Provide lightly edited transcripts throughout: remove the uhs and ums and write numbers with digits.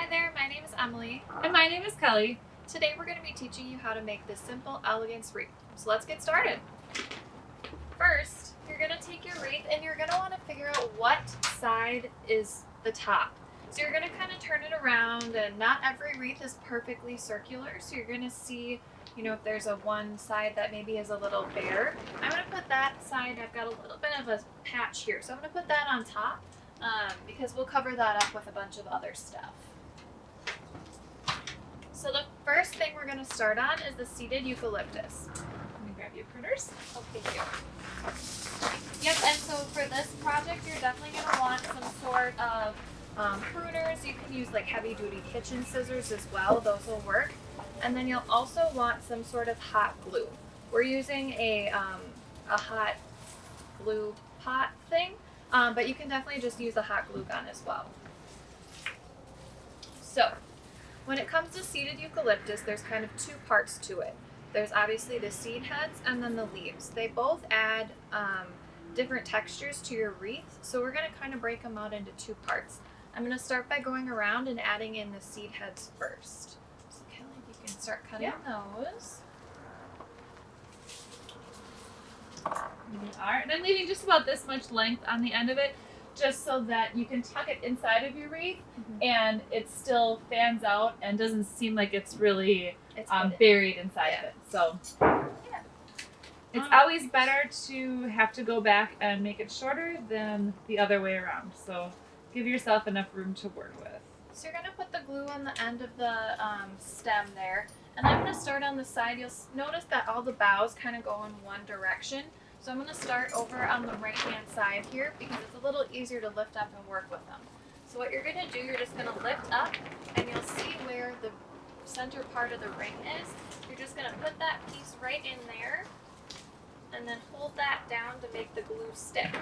there, my name is Emily. And my name is Kelly. Today we're going to be teaching you how to make this simple Elegance Wreath. So let's get started. First, you're going to take your wreath and you're going to want to figure out what side is the top. So you're going to kind of turn it around, and not every wreath is perfectly circular, so you're going to see, if there's a one side that maybe is a little bare. I'm going to put that side, I've got a little bit of a patch here, so I'm going to put that on top because we'll cover that up with a bunch of other stuff. So the first thing we're going to start on is the seeded eucalyptus. Let me grab you pruners. Oh, thank you. Yep, and so for this project, you're definitely going to want some sort of pruners. You can use like heavy duty kitchen scissors as well. Those will work. And then you'll also want some sort of hot glue. We're using a hot glue pot thing, but you can definitely just use a hot glue gun as well. So when it comes to seeded eucalyptus, there's kind of two parts to it. There's obviously the seed heads and then the leaves. They both add different textures to your wreath, so we're going to kind of break them out into two parts. I'm going to start by going around and adding in the seed heads first. So Kelly, you can start cutting those. And I'm leaving just about this much length on the end of it, just so that you can tuck it inside of your wreath and it still fans out and doesn't seem like it's really buried inside of it. So it's always better to have to go back and make it shorter than the other way around. So give yourself enough room to work with. So you're going to put the glue on the end of the stem there, and I'm going to start on the side. You'll notice that all the boughs kind of go in one direction. So I'm going to start over on the right hand side here because it's a little easier to lift up and work with them. So what you're going to do, you're just going to lift up, and you'll see where the center part of the ring is. You're just going to put that piece right in there and then hold that down to make the glue stick.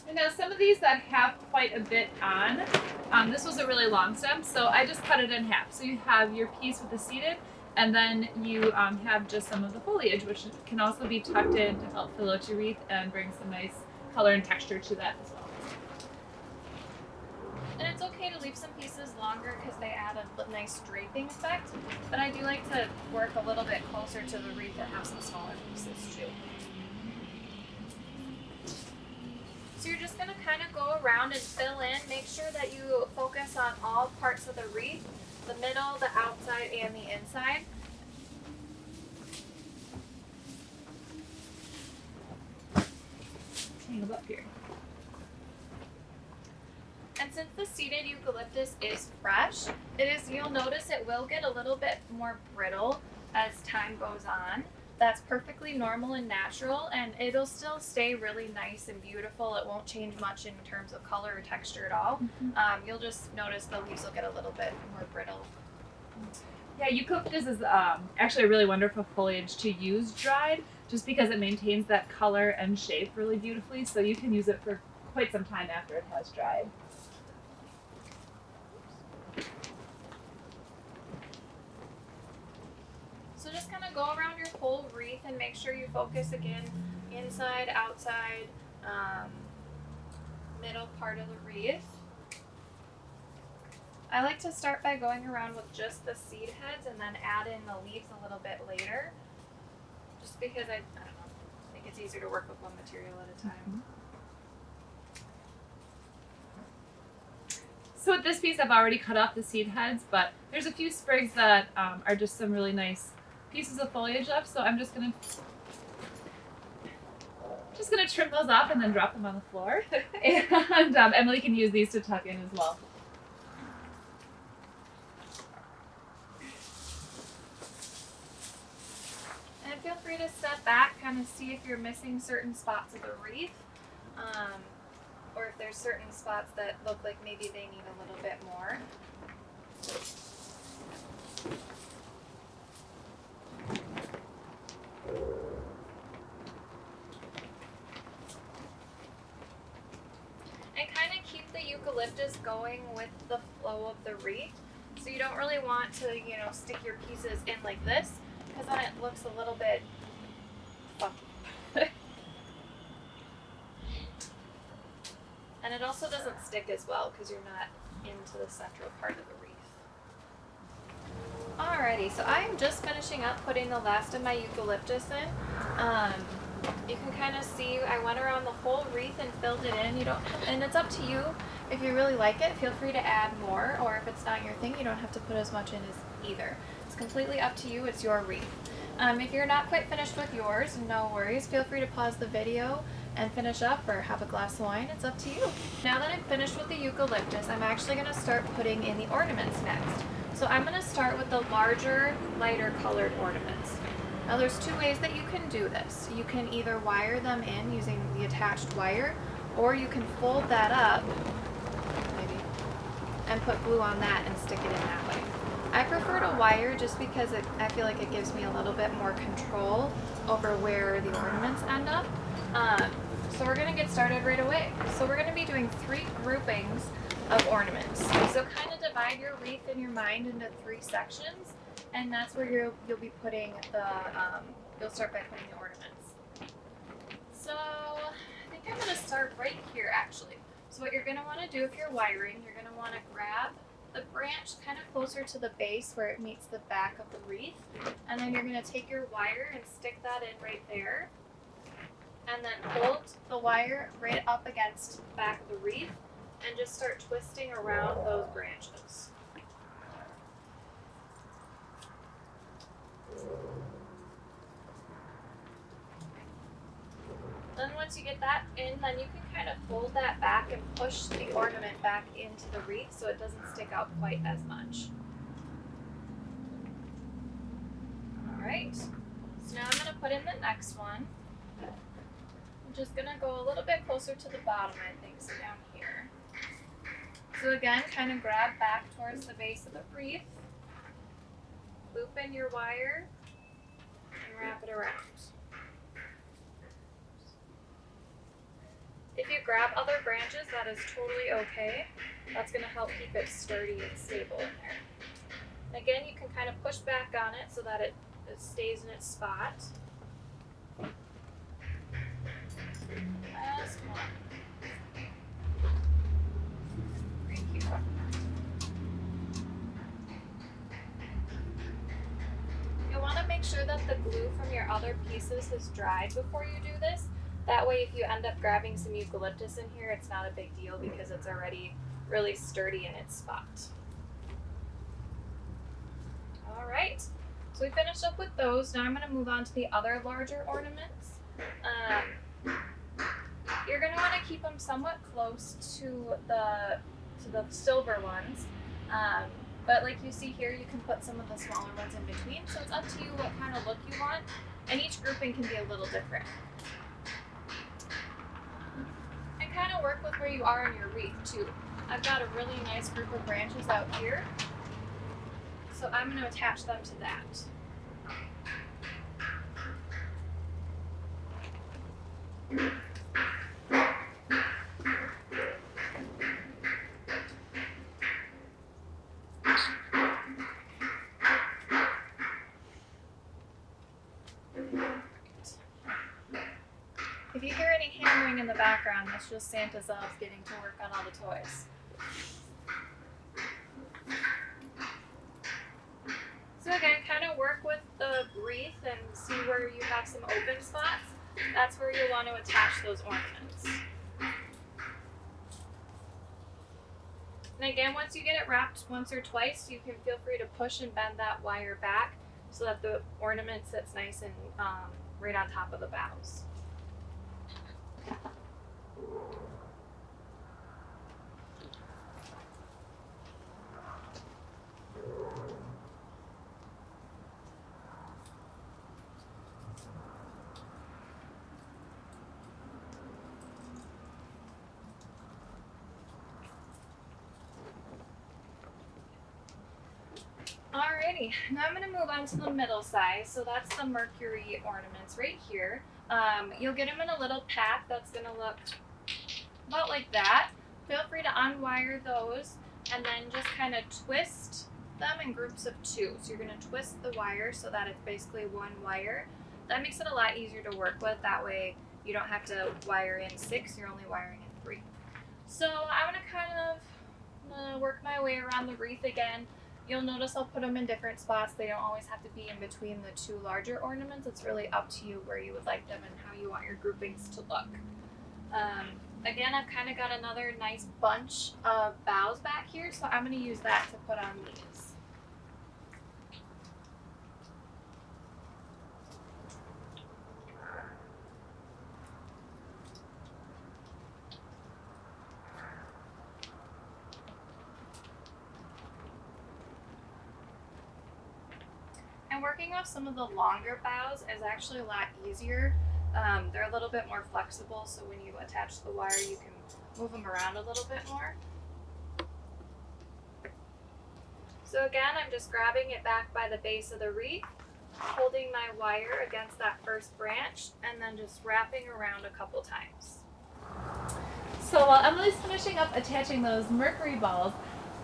And now some of these that have quite a bit on, this was a really long stem, so I just cut it in half. So you have your piece with the seeded, and then you have just some of the foliage, which can also be tucked in to help fill out your wreath and bring some nice color and texture to that as well. And it's okay to leave some pieces longer because they add a nice draping effect, but I do like to work a little bit closer to the wreath and have some smaller pieces too. So you're just going to kind of go around and fill in. Make sure that you focus on all parts of the wreath, the middle, the outside, and the inside. Hang up here. And since the seeded eucalyptus is fresh, you'll notice it will get a little bit more brittle as time goes on. That's perfectly normal and natural, and it'll still stay really nice and beautiful. It won't change much in terms of color or texture at all. You'll just notice the leaves will get a little bit more brittle. Yeah, eucalyptus is actually a really wonderful foliage to use dried, just because it maintains that color and shape really beautifully, so you can use it for quite some time after it has dried. So just kind of go around your whole wreath and make sure you focus again, inside, outside, middle part of the wreath. I like to start by going around with just the seed heads and then add in the leaves a little bit later, just because I don't know, I think it's easier to work with one material at a time. So with this piece, I've already cut off the seed heads, but there's a few sprigs that are just some really nice pieces of foliage left, so I'm just gonna trim those off and then drop them on the floor. And Emily can use these to tuck in as well. And feel free to step back, kind of see if you're missing certain spots of the wreath, or if there's certain spots that look like maybe they need a little bit more. And kind of keep the eucalyptus going with the flow of the wreath. So you don't really want to, stick your pieces in like this, because then it looks a little bit funky. And it also doesn't stick as well because you're not into the central part of the wreath. Alrighty, so I am just finishing up putting the last of my eucalyptus in. You can kind of see I went around the whole wreath and filled it in. You don't, and it's up to you. If you really like it, feel free to add more, or if it's not your thing, you don't have to put as much in as either. It's completely up to you. It's your wreath. If you're not quite finished with yours, no worries. Feel free to pause the video and finish up, or have a glass of wine. It's up to you. Now that I'm finished with the eucalyptus, I'm actually going to start putting in the ornaments next. So I'm going to start with the larger, lighter colored ornaments. Now there's two ways that you can do this. You can either wire them in using the attached wire, or you can fold that up, maybe, and put glue on that and stick it in that way. I prefer to wire just because I feel like it gives me a little bit more control over where the ornaments end up. So we're going to get started right away. So we're going to be doing 3 groupings of ornaments. So kind of divide your wreath in your mind into 3 sections, and that's where you'll be putting the, you'll start by putting the ornaments. So I think I'm going to start right here actually. So what you're going to want to do if you're wiring, you're going to want to grab the branch kind of closer to the base where it meets the back of the wreath, and then you're going to take your wire and stick that in right there, and then hold the wire right up against the back of the wreath and just start twisting around those branches. Then once you get that in, then you can kind of fold that back and push the ornament back into the wreath so it doesn't stick out quite as much. Alright, so now I'm going to put in the next one. I'm just going to go a little bit closer to the bottom, I think, so down here. So again, kind of grab back towards the base of the wreath, loop in your wire, and wrap it around. If you grab other branches, that is totally okay. That's going to help keep it sturdy and stable in there. And again, you can kind of push back on it so that it stays in its spot. Last one. Right here. You'll want to make sure that the glue from your other pieces has dried before you do this. That way, if you end up grabbing some eucalyptus in here, it's not a big deal because it's already really sturdy in its spot. All right, so we finished up with those. Now I'm going to move on to the other larger ornaments. You're going to want to keep them somewhat close to the silver ones, but like you see here, you can put some of the smaller ones in between. So it's up to you what kind of look you want, and each grouping can be a little different. Kind of work with where you are in your wreath too. I've got a really nice group of branches out here, so I'm going to attach them to that. If you hear any hammering in the background, that's just Santa's elves getting to work on all the toys. So again, kind of work with the wreath and see where you have some open spots. That's where you'll want to attach those ornaments. And again, once you get it wrapped once or twice, you can feel free to push and bend that wire back so that the ornament sits nice and right on top of the boughs. Alrighty, now I'm going to move on to the middle size. So that's the Mercury ornaments right here. You'll get them in a little pack that's going to look about like that. Feel free to unwire those and then just kind of twist them in groups of 2. So you're going to twist the wire so that it's basically one wire. That makes it a lot easier to work with. That way you don't have to wire in 6, you're only wiring in 3. So I'm going to kind of work my way around the wreath again. You'll notice I'll put them in different spots. They don't always have to be in between the two larger ornaments. It's really up to you where you would like them and how you want your groupings to look. Again, I've kind of got another nice bunch of boughs back here, so I'm going to use that to put on these. And working off some of the longer boughs is actually a lot easier. They're a little bit more flexible, so when you attach the wire, you can move them around a little bit more. So again, I'm just grabbing it back by the base of the wreath, holding my wire against that first branch, and then just wrapping around a couple times. So while Emily's finishing up attaching those mercury balls,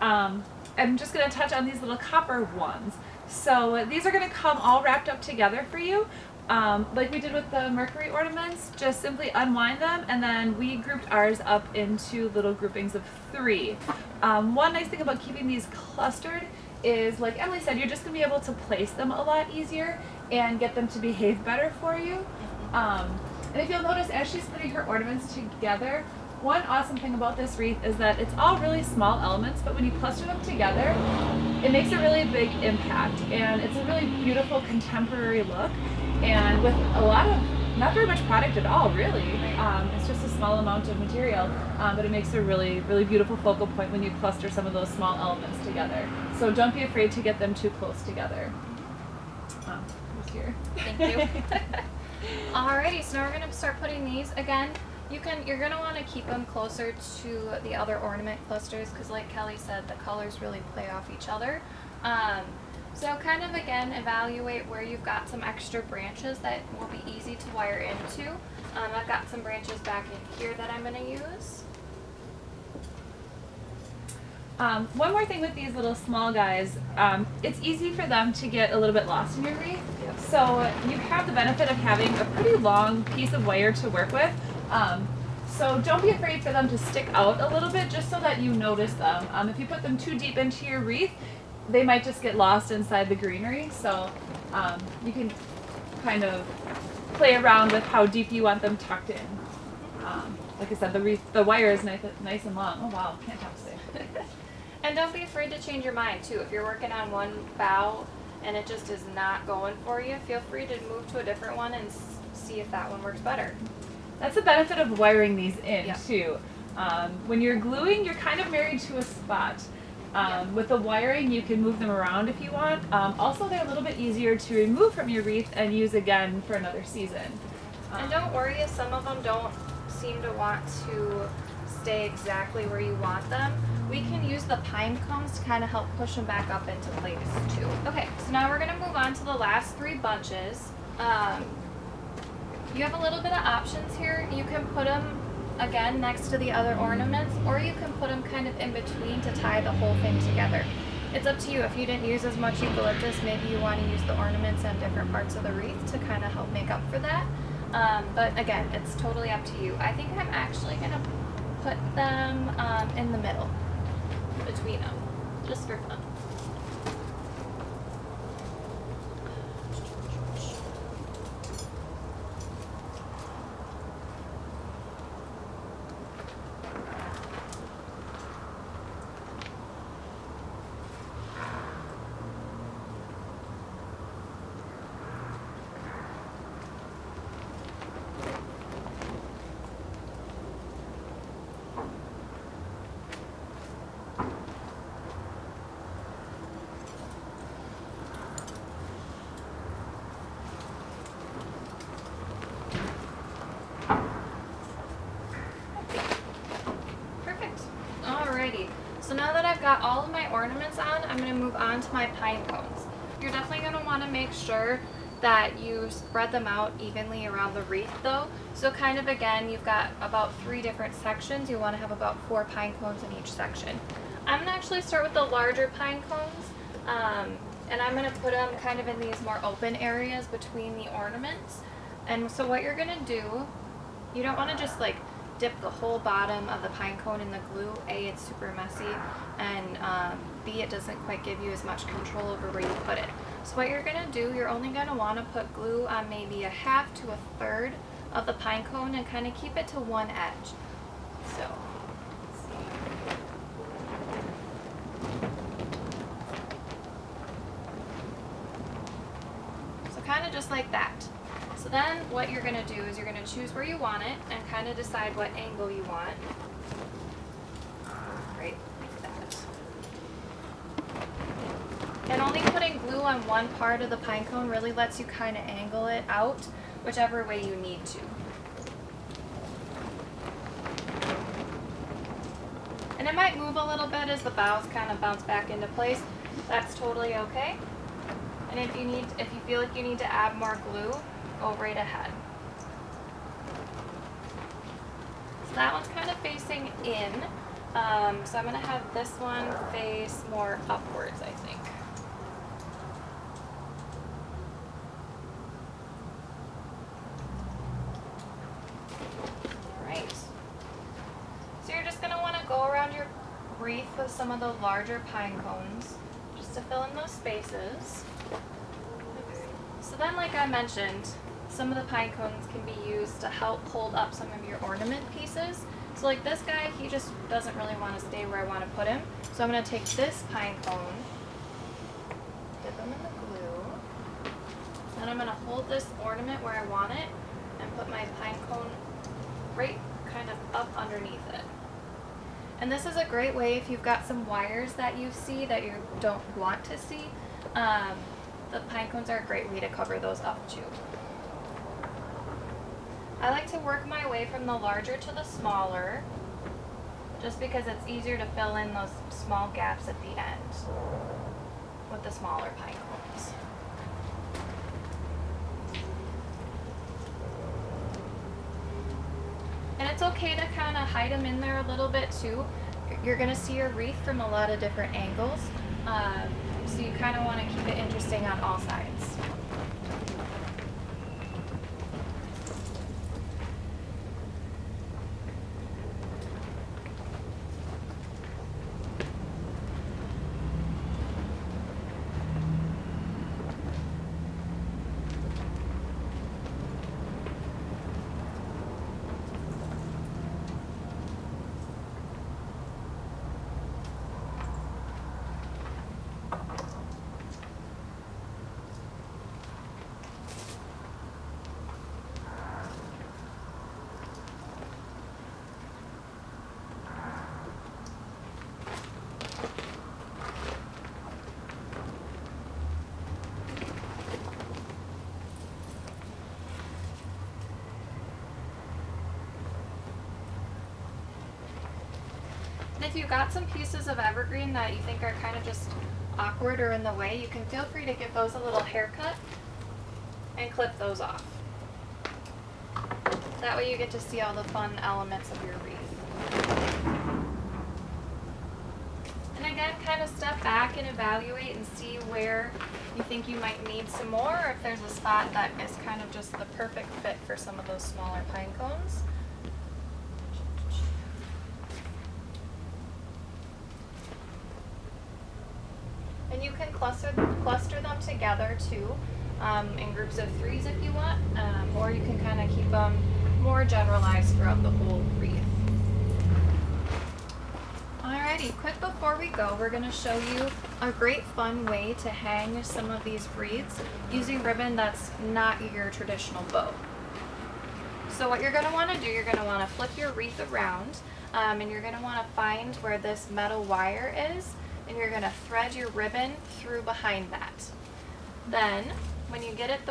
I'm just going to touch on these little copper ones. So these are going to come all wrapped up together for you. Like we did with the mercury ornaments, just simply unwind them, and then we grouped ours up into little groupings of 3. One nice thing about keeping these clustered is, like Emily said, you're just going to be able to place them a lot easier and get them to behave better for you. And if you'll notice, as she's putting her ornaments together, one awesome thing about this wreath is that it's all really small elements, but when you cluster them together, it makes a really big impact, and it's a really beautiful contemporary look, and with a lot of, not very much product at all, really. It's just a small amount of material, but it makes a really, really beautiful focal point when you cluster some of those small elements together. So don't be afraid to get them too close together. Who's here? Thank you. Alrighty, so now we're going to start putting these again. You're going to want to keep them closer to the other ornament clusters because, like Kelly said, the colors really play off each other. So kind of again evaluate where you've got some extra branches that will be easy to wire into. I've got some branches back in here that I'm going to use. One more thing with these little small guys, it's easy for them to get a little bit lost in your wreath. Yep. So you have the benefit of having a pretty long piece of wire to work with. So don't be afraid for them to stick out a little bit just so that you notice them. If you put them too deep into your wreath, they might just get lost inside the greenery. So you can kind of play around with how deep you want them tucked in. Like I said, the wire is nice and long. Oh wow, can't talk today. And don't be afraid to change your mind too. If you're working on one bough and it just is not going for you, feel free to move to a different one and see if that one works better. That's the benefit of wiring these in, yeah. too. When you're gluing, you're kind of married to a spot. With the wiring, you can move them around if you want. Also, they're a little bit easier to remove from your wreath and use again for another season. And don't worry if some of them don't seem to want to stay exactly where you want them. We can use the pine cones to kind of help push them back up into place too. Okay, so now we're going to move on to the last 3 bunches. You have a little bit of options here. You can put them again next to the other ornaments, or you can put them kind of in between to tie the whole thing together. It's up to you. If you didn't use as much eucalyptus, maybe you want to use the ornaments on different parts of the wreath to kind of help make up for that. But again, it's totally up to you. I think I'm actually going to put them in the middle between them, just for fun. So now that I've got all of my ornaments on, I'm going to move on to my pine cones. You're definitely going to want to make sure that you spread them out evenly around the wreath though. So kind of again, you've got about 3 different sections. You want to have about 4 pine cones in each section. I'm going to actually start with the larger pine cones, and I'm going to put them kind of in these more open areas between the ornaments. And so what you're going to do, you don't want to just like dip the whole bottom of the pine cone in the glue, A, it's super messy, and B, it doesn't quite give you as much control over where you put it. So what you're gonna do, you're only gonna wanna put glue on maybe a half to a third of the pine cone and kind of keep it to one edge. So, let's see. So kind of just like that. So then what you're gonna do is you're gonna choose where you want it and kind of decide what angle you want. Right, like that. And only putting glue on one part of the pine cone really lets you kind of angle it out whichever way you need to. And it might move a little bit as the boughs kind of bounce back into place. That's totally okay. And if you feel like you need to add more glue, go right ahead. So that one's kind of facing in. So I'm gonna have this one face more upwards, I think. Go around your wreath with some of the larger pine cones just to fill in those spaces. So then, like I mentioned, some of the pine cones can be used to help hold up some of your ornament pieces. So like this guy, he just doesn't really want to stay where I want to put him. So I'm going to take this pine cone, dip them in the glue, then I'm going to hold this ornament where I want it and put my pine cone right kind of up underneath it. And this is a great way if you've got some wires that you see that you don't want to see. The pine cones are a great way to cover those up too. I like to work my way from the larger to the smaller, just because it's easier to fill in those small gaps at the end with the smaller pine cones. And it's okay to kind of hide them in there a little bit too. You're going to see your wreath from a lot of different angles, so you kind of want to keep it interesting on all sides. And if you've got some pieces of evergreen that you think are kind of just awkward or in the way, you can feel free to give those a little haircut and clip those off. That way you get to see all the fun elements of your wreath. And again, kind of step back and evaluate and see where you think you might need some more, or if there's a spot that is kind of just the perfect fit for some of those smaller pine cones. And you can cluster them together too, in groups of 3s if you want, or you can kind of keep them more generalized throughout the whole wreath. Alrighty, quick before we go, we're going to show you a great fun way to hang some of these wreaths using ribbon that's not your traditional bow. So what you're going to want to do, you're going to want to flip your wreath around, and you're going to want to find where this metal wire is, and you're going to thread your ribbon through behind that. Then, when you get it,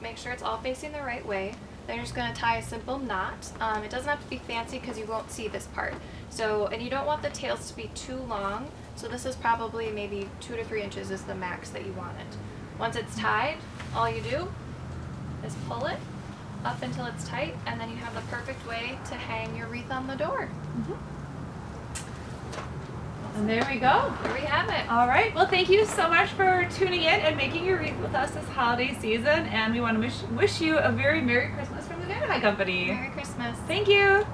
make sure it's all facing the right way. Then you're just going to tie a simple knot. It doesn't have to be fancy because you won't see this part. So, and you don't want the tails to be too long. So this is probably maybe 2 to 3 inches is the max that you want it. Once it's tied, all you do is pull it up until it's tight, and then you have the perfect way to hang your wreath on the door. Mm-hmm. And there we go. There we have it. All right. Well, thank you so much for tuning in and making your wreath with us this holiday season. And we want to wish you a very Merry Christmas from the Dynamite Company. Merry Christmas. Thank you.